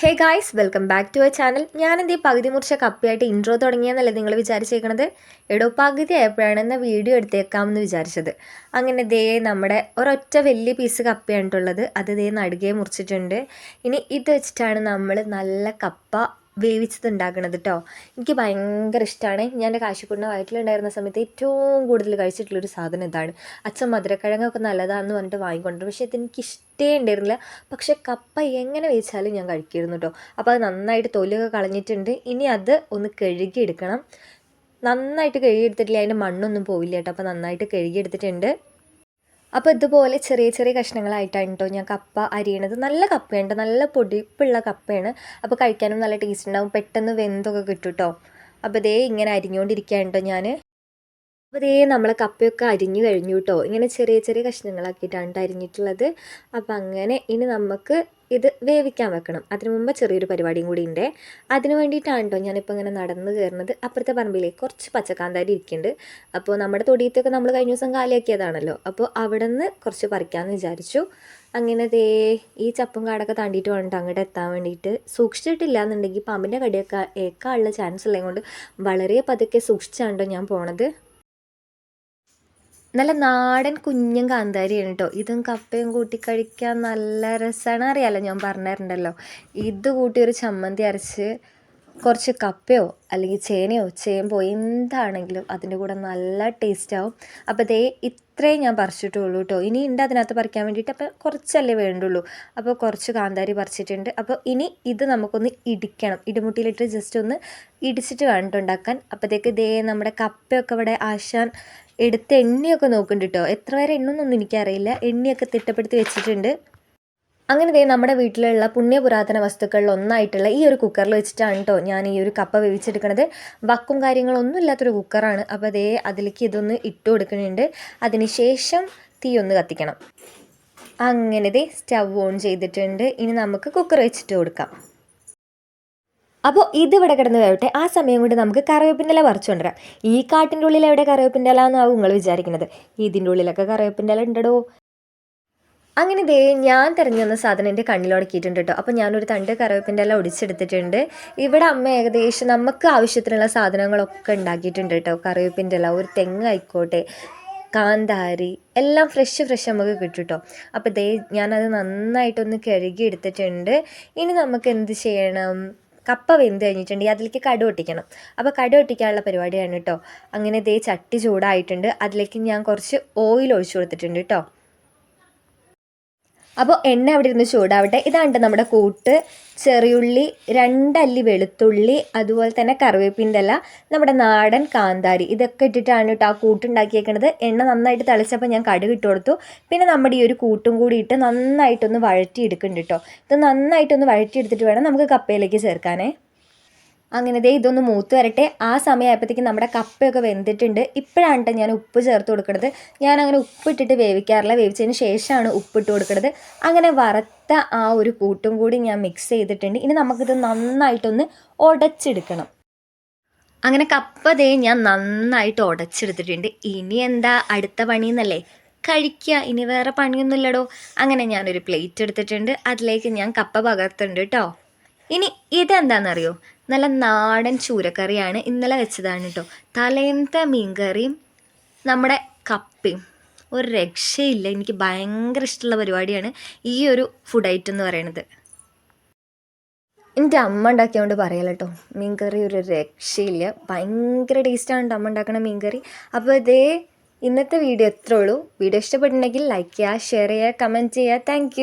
Hey guys, welcome back to our channel. ഞാനെന്തീ പകുതി മുറിച്ച കപ്പയായിട്ട് ഇൻട്രോ തുടങ്ങിയെന്നല്ലേ നിങ്ങൾ വിചാരിച്ചേക്കണത്? എടോ പകുതി ആയപ്പോഴാണ് എന്നാൽ വീഡിയോ എടുത്തേക്കാമെന്ന് വിചാരിച്ചത്. അങ്ങനെ ദേ നമ്മുടെ ഒരൊറ്റ വലിയ പീസ് കപ്പയായിട്ടുള്ളത്. അത് ദേ നടുകെ മുറിച്ചിട്ടുണ്ട്. ഇനി ഇത് വെച്ചിട്ടാണ് നമ്മൾ നല്ല കപ്പ വേവിച്ചത് ഉണ്ടാക്കണത് കേട്ടോ. എനിക്ക് ഭയങ്കര ഇഷ്ടമാണ്. ഞാൻ എൻ്റെ കാശിക്കുണ്ണ വയറ്റിലുണ്ടായിരുന്ന സമയത്ത് ഏറ്റവും കൂടുതൽ കഴിച്ചിട്ടുള്ളൊരു സാധനം ഇതാണ്. അച്ഛൻ മധുരക്കിഴങ്ങൊക്കെ നല്ലതാണെന്ന് പറഞ്ഞിട്ട് വാങ്ങിക്കൊണ്ടു. പക്ഷേ ഇതെനിക്ക് ഇഷ്ടമേ ഉണ്ടായിരുന്നില്ല. പക്ഷേ കപ്പ എങ്ങനെ വേവിച്ചാലും ഞാൻ കഴിക്കുമായിരുന്നു കേട്ടോ. അപ്പോൾ അത് നന്നായിട്ട് തൊലിയൊക്കെ കളഞ്ഞിട്ടുണ്ട്. ഇനി അത് ഒന്ന് കഴുകിയെടുക്കണം. നന്നായിട്ട് കഴുകിയെടുത്തിട്ടില്ല, അതിൻ്റെ മണ്ണൊന്നും പോവില്ല കേട്ടോ. അപ്പോൾ നന്നായിട്ട് കഴുകിയെടുത്തിട്ടുണ്ട്. അപ്പോൾ ഇതുപോലെ ചെറിയ ചെറിയ കഷ്ണങ്ങളായിട്ടാണ് കേട്ടോ ഞാൻ കപ്പ അരിയണത്. നല്ല കപ്പയുണ്ട്, നല്ല പൊടിപ്പുള്ള കപ്പയാണ്. അപ്പോൾ കഴിക്കാനും നല്ല ടേസ്റ്റ് ഉണ്ടാവും. പെട്ടെന്ന് വെന്തൊക്കെ കിട്ടും കേട്ടോ. അപ്പോൾ ദേ ഇങ്ങനെ അരിഞ്ഞുകൊണ്ടിരിക്കുകയാണ് കേട്ടോ ഞാൻ. അപ്പോൾ ദേ നമ്മളെ കപ്പയൊക്കെ അരിഞ്ഞു കഴിഞ്ഞു കേട്ടോ. ഇങ്ങനെ ചെറിയ ചെറിയ കഷ്ണങ്ങളാക്കിയിട്ടാണ് കേട്ടോ അരിഞ്ഞിട്ടുള്ളത്. അപ്പോൾ അങ്ങനെ ഇനി നമുക്ക് ഇത് വേവിക്കാൻ വെക്കണം. അതിനു മുമ്പ് ചെറിയൊരു പരിപാടിയും കൂടി ഉണ്ട്. അതിന് വേണ്ടിയിട്ടാണ് കേട്ടോ ഞാനിപ്പോൾ ഇങ്ങനെ നടന്ന് കയറുന്നത്. അപ്പുറത്തെ പറമ്പിലേക്ക് കുറച്ച് പച്ചക്കാന്താരി ഇരിക്കുന്നുണ്ട്. അപ്പോൾ നമ്മുടെ തൊടിയത്തൊക്കെ നമ്മൾ കഴിഞ്ഞ ദിവസം കാലിയാക്കിയതാണല്ലോ. അപ്പോൾ അവിടെ നിന്ന് കുറച്ച് പറിക്കാമെന്ന് വിചാരിച്ചു. അങ്ങനെ ദേ ഈ ചപ്പും കാടൊക്കെ താണ്ടിയിട്ട് വേണം അങ്ങോട്ട് എത്താൻ വേണ്ടിയിട്ട്. സൂക്ഷിച്ചിട്ടില്ല എന്നുണ്ടെങ്കിൽ പാമ്പിൻ്റെ കടിയൊക്കെ ഏക്കാനുള്ള ചാൻസ് ഉള്ളത് കൊണ്ട് വളരെ പതുക്കെ സൂക്ഷിച്ചാണ് ഞാൻ പോണത്. നല്ല നാടൻ കുഞ്ഞൻ കാന്താരിയാണ് കേട്ടോ. ഇതും കപ്പയും കൂട്ടി കഴിക്കാൻ നല്ല രസമാണ്. അറിയാമല്ലോ, ഞാൻ പറഞ്ഞിട്ടുണ്ടല്ലോ. ഇത് കൂട്ടി ഒരു ചമ്മന്തി അരച്ച് കുറച്ച് കപ്പയോ അല്ലെങ്കിൽ ചേനയോ ചേമ്പോ എന്താണെങ്കിലും അതിൻ്റെ കൂടെ നല്ല ടേസ്റ്റ് ആവും. അപ്പോൾ ദേ ഇത്രയും ഞാൻ പറിച്ചിട്ടുള്ളൂ കേട്ടോ. ഇനി ഉണ്ട് അതിനകത്ത് പറിക്കാൻ വേണ്ടിയിട്ട്. അപ്പോൾ കുറച്ചല്ലേ വേണ്ടുള്ളൂ. അപ്പോൾ കുറച്ച് കാന്താരി പറിച്ചിട്ടുണ്ട്. അപ്പോൾ ഇനി ഇത് നമുക്കൊന്ന് ഇടിക്കണം. ഇടിമുട്ടിയിലിട്ട് ജസ്റ്റ് ഒന്ന് ഇടിച്ചിട്ട് വേണം ഉണ്ടാക്കാൻ. അപ്പോഴത്തേക്ക് ദേ നമ്മുടെ കപ്പയൊക്കെ ഇവിടെ ആശാൻ എടുത്ത് എണ്ണയൊക്കെ നോക്കുന്നുണ്ട് കേട്ടോ. എത്ര പേരെ എണ്ണൊന്നും എനിക്കറിയില്ല. എണ്ണയൊക്കെ തിട്ടപ്പെടുത്തി വെച്ചിട്ടുണ്ട്. അങ്ങനെ ദേ നമ്മുടെ വീട്ടിലുള്ള പുണ്യപുരാതന വസ്തുക്കളിൽ ഒന്നായിട്ടുള്ള ഈ ഒരു കുക്കറിൽ വെച്ചിട്ടാണ് കേട്ടോ ഞാൻ ഈ ഒരു കപ്പ വേവിച്ചെടുക്കണത്. വക്കും കാര്യങ്ങളൊന്നും ഇല്ലാത്തൊരു കുക്കറാണ്. അപ്പോൾ ദേ അതിലേക്ക് ഇതൊന്ന് ഇട്ട് കൊടുക്കുന്നുണ്ട്. അതിന് ശേഷം തീ ഒന്ന് കത്തിക്കണം. അങ്ങനെ ദേ സ്റ്റവ് ഓൺ ചെയ്തിട്ടുണ്ട്. ഇനി നമുക്ക് കുക്കർ വെച്ചിട്ട് കൊടുക്കാം. അപ്പോൾ ഇതിവിടെ കിടന്ന് വേവട്ടെ. ആ സമയം കൊണ്ട് നമുക്ക് കറിവേപ്പിൻ്റെ ഇല പറിച്ചു കൊണ്ടുവരാം. ഈ കാട്ടിൻ്റെ ഉള്ളിൽ എവിടെ കറിവേപ്പിൻ്റെ ഇല എന്നാവും നിങ്ങൾ വിചാരിക്കുന്നത്. ഇതിൻ്റെ ഉള്ളിലൊക്കെ കറിവേപ്പിൻ്റെ ഇല ഉണ്ടോ. അങ്ങനെ ദേ ഞാൻ തിരഞ്ഞു വന്ന സാധനം എൻ്റെ കണ്ണിലുടക്കിയിട്ടുണ്ട് കേട്ടോ. അപ്പോൾ ഞാനൊരു തണ്ട് കറിവേപ്പിൻ്റെ ഇല ഒടിച്ചെടുത്തിട്ടുണ്ട്. ഇവിടെ അമ്മ ഏകദേശം നമുക്ക് ആവശ്യത്തിനുള്ള സാധനങ്ങളൊക്കെ ഉണ്ടാക്കിയിട്ടുണ്ട് കേട്ടോ. കറിവേപ്പിൻ്റെ ഇല, ഒരു തെങ്ങ് ആയിക്കോട്ടെ, കാന്താരി, എല്ലാം ഫ്രഷ് നമുക്ക് കിട്ടും കേട്ടോ. അപ്പോൾ ദേ ഞാനത് നന്നായിട്ടൊന്ന് കഴുകി എടുത്തിട്ടുണ്ട്. ഇനി നമുക്ക് എന്ത് ചെയ്യണം? കപ്പ വെന്ത് കഴിഞ്ഞിട്ടുണ്ടെങ്കിൽ അതിലേക്ക് കടു പൊട്ടിക്കണം. അപ്പോൾ കടു പൊട്ടിക്കാനുള്ള പരിപാടിയാണ് കേട്ടോ. അങ്ങനെ ദേ ചട്ടി ചൂടായിട്ടുണ്ട്. അതിലേക്ക് ഞാൻ കുറച്ച് ഓയിൽ ഒഴിച്ചു കൊടുത്തിട്ടുണ്ട് കേട്ടോ. അപ്പോൾ എണ്ണ അവിടെ ഇരുന്ന് ചൂടാവട്ടെ. ഇതാണ് നമ്മുടെ കൂട്ട്. ചെറിയുള്ളി, 2 അല്ലി വെളുത്തുള്ളി, അതുപോലെ തന്നെ കറിവേപ്പിൻ്റെ ഇല, നമ്മുടെ നാടൻ കാന്താരി, ഇതൊക്കെ ഇട്ടിട്ടാണ് കേട്ടോ ആ കൂട്ടുണ്ടാക്കിയേക്കണത്. എണ്ണ നന്നായിട്ട് തിളച്ചപ്പോൾ ഞാൻ കടുക് ഇട്ട് കൊടുത്തു. പിന്നെ നമ്മുടെ ഈ ഒരു കൂട്ടും കൂടി ഇട്ട് നന്നായിട്ടൊന്ന് വഴറ്റിയെടുക്കുന്നുണ്ട് കേട്ടോ. ഇത് നന്നായിട്ടൊന്ന് വഴറ്റിയെടുത്തിട്ട് വേണം നമുക്ക് കപ്പയിലേക്ക് ചേർക്കാനേ. അങ്ങനെ ദേ ഇതൊന്ന് മൂത്ത് വരട്ടെ. ആ സമയമായപ്പോഴത്തേക്കും നമ്മുടെ കപ്പയൊക്കെ വെന്തിട്ടുണ്ട്. ഇപ്പോഴാണ് കേട്ടോ ഞാൻ ഉപ്പ് ചേർത്ത് കൊടുക്കുന്നത്. ഞാൻ അങ്ങനെ ഉപ്പിട്ടിട്ട് വേവിക്കാറില്ല. വേവിച്ചതിന് ശേഷമാണ് ഉപ്പിട്ട് കൊടുക്കുന്നത്. അങ്ങനെ വറുത്ത ആ ഒരു കൂട്ടും കൂടി ഞാൻ മിക്സ് ചെയ്തിട്ടുണ്ട്. ഇനി നമുക്കിത് നന്നായിട്ടൊന്ന് ഉടച്ചെടുക്കണം. അങ്ങനെ കപ്പ ദേ ഞാൻ നന്നായിട്ട് ഉടച്ചെടുത്തിട്ടുണ്ട്. ഇനി എന്താ അടുത്ത പണിയെന്നല്ലേ, കഴിക്കുക. ഇനി വേറെ പണിയൊന്നുമില്ലടോ. അങ്ങനെ ഞാനൊരു പ്ലേറ്റ് എടുത്തിട്ടുണ്ട്. അതിലേക്ക് ഞാൻ കപ്പ പകർത്തുന്നുണ്ട് കേട്ടോ. ഇനി ഇതെന്താണെന്നറിയോ? നല്ല നാടൻ ചൂരക്കറിയാണ്. ഇന്നലെ വെച്ചതാണ് കേട്ടോ. തലേന്നത്തെ മീൻകറിയും നമ്മുടെ കപ്പയും ഒരു രക്ഷയില്ല. എനിക്ക് ഭയങ്കര ഇഷ്ടമുള്ള പരിപാടിയാണ് ഈ ഒരു ഫുഡ് ഐറ്റം എന്ന് പറയുന്നത്. എൻ്റെ അമ്മ ഉണ്ടാക്കിയതുകൊണ്ട് പറയല കേട്ടോ. മീൻകറി ഒരു രക്ഷയില്ല. ഭയങ്കര ടേസ്റ്റാണ് അമ്മ ഉണ്ടാക്കണ മീൻകറി. അപ്പോൾ ഇതേ ഇന്നത്തെ വീഡിയോ എത്രേ ഉള്ളൂ. വീഡിയോ ഇഷ്ടപ്പെട്ടിട്ടുണ്ടെങ്കിൽ ലൈക്ക് ചെയ്യുക, ഷെയർ ചെയ്യുക, കമൻറ്റ് ചെയ്യുക. താങ്ക്